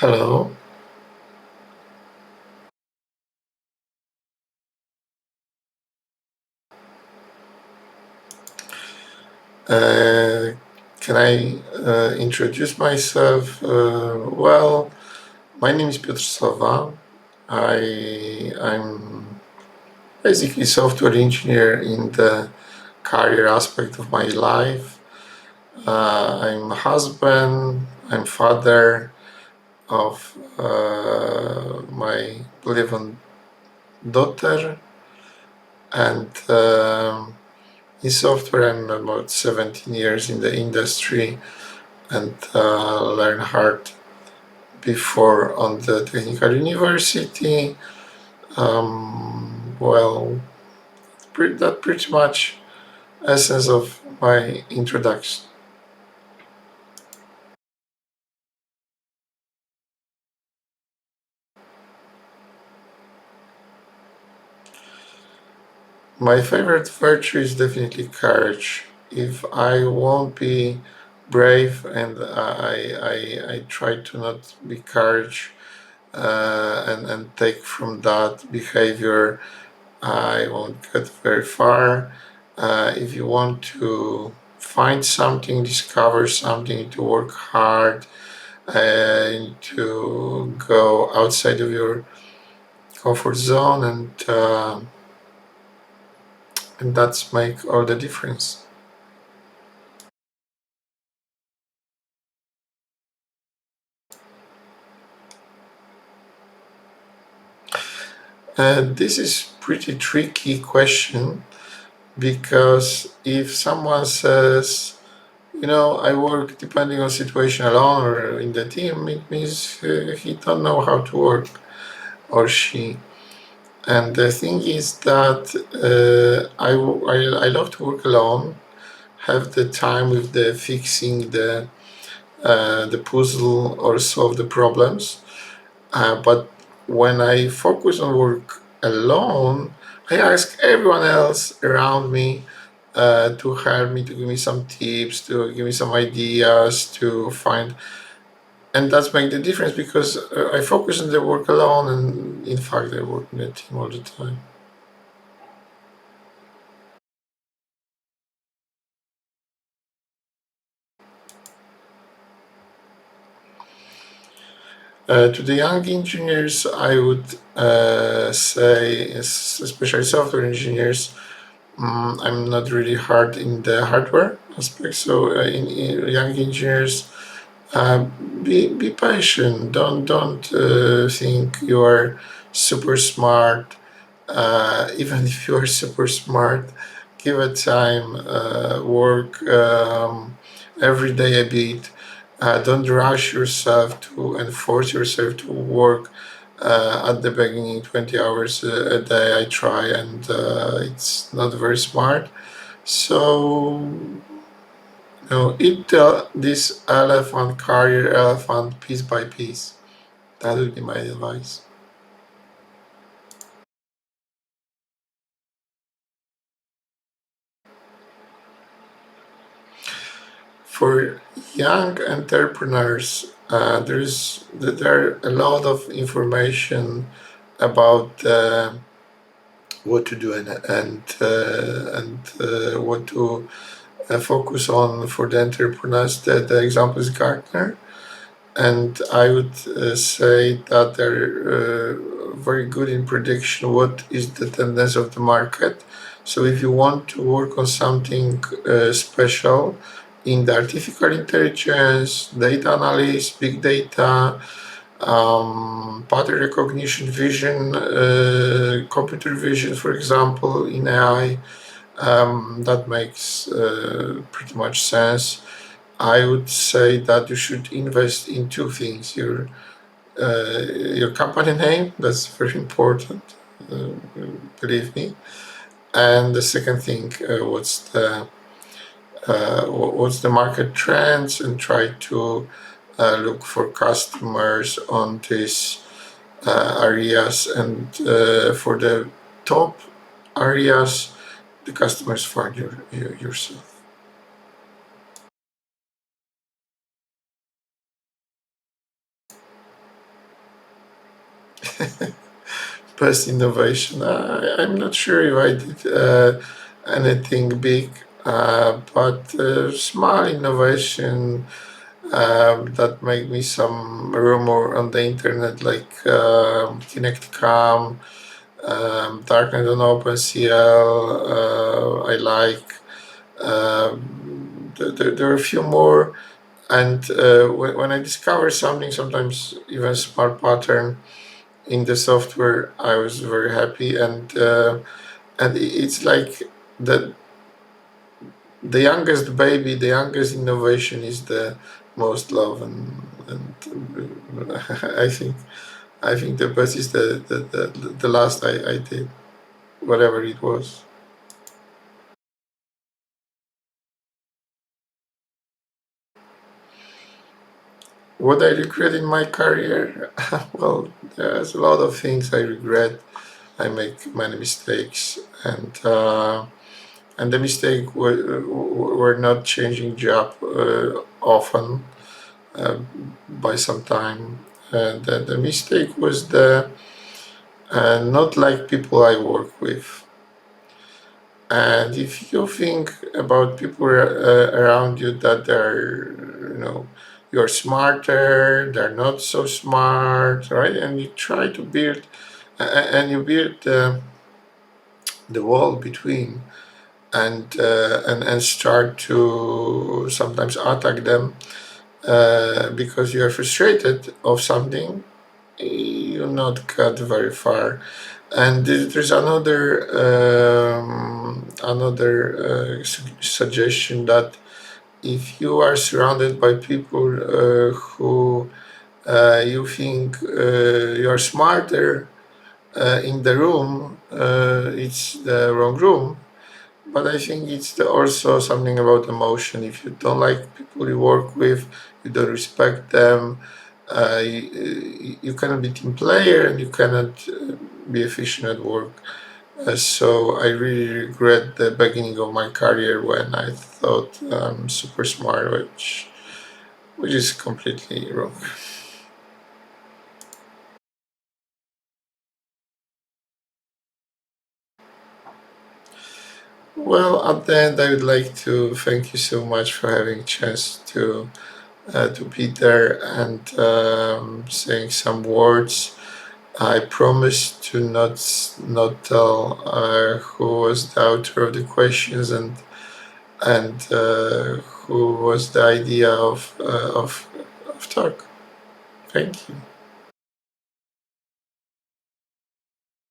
Hello. Uh, can I introduce myself? My name is Piotr Sowa. I'm basically software engineer in the career aspect of my life. I'm a husband. I'm father of my beloved daughter, and in software, I'm about 17 years in the industry and learn hard before on the technical university. That pretty much essence of my introduction. My favorite virtue is definitely courage. If I won't be brave and I try to not be courage and take from that behavior, I won't get very far. If you want to find something, discover something, to work hard, to go outside of your comfort zone, and that's make all the difference. This is pretty tricky question because if someone says, I work depending on situation alone or in the team, it means he don't know how to work or she. And the thing is that I love to work alone, have the time with the fixing the puzzle or solve the problems. But when I focus on work alone, I ask everyone else around me to help me, to give me some tips, to give me some ideas, to find, and that's make the difference because I focus on the work alone, and in fact, I work in a team all the time. To the young engineers, I would say, especially software engineers, I'm not really hard in the hardware aspect. So, in young engineers, uh, be patient. Don't think you are super smart. Even if you are super smart, give it time. Work every day a bit. Don't rush yourself to and force yourself to work at the beginning 20 hours a day. I try, and it's not very smart. So, eat this elephant, carrier elephant piece by piece. That would be my advice. For young entrepreneurs, there are a lot of information about what to do and what to focus on for the entrepreneurs. The example is Gartner, and I would say that they're very good in prediction what is the tendency of the market. So if you want to work on something special in the artificial intelligence, data analysis, big data, pattern recognition, vision, computer vision, for example, in AI, that makes pretty much sense. I would say that you should invest in two things: your company name, that's very important, uh, believe me, and the second thing, what's the market trends, and try to look for customers on these areas, and for the top areas, the customers find yourself. best innovation. I'm not sure if I did anything big, but small innovation that made me some rumor on the internet, like Kinect Cam, Darknet on OpenCL. I like. There are a few more, and when I discover something, sometimes even smart pattern in the software, I was very happy, and it's like the the youngest baby, the youngest innovation is the most love, and I think the best is the last I did, whatever it was. What I regret in my career? Well, there's a lot of things I regret. I make many mistakes, and the mistake were not changing job often uh, by some time. The mistake was the not like people I work with. And if you think about people around you that they're, you're smarter, they're not so smart, right? And you try to build, and you build the wall between, and start to sometimes attack them because you are frustrated of something, you not got very far. And there's another suggestion that if you are surrounded by people who you think you are smarter in the room, it's the wrong room. But I think it's also something about emotion. If you don't like people you work with, you don't respect them, you cannot be team player and you cannot be efficient at work. So I really regret the beginning of my career when I thought I'm super smart, which is completely wrong. Well, at the end, I would like to thank you so much for having a chance to be there and saying some words. I promise to not tell who was the author of the questions and who was the idea of talk. Thank you.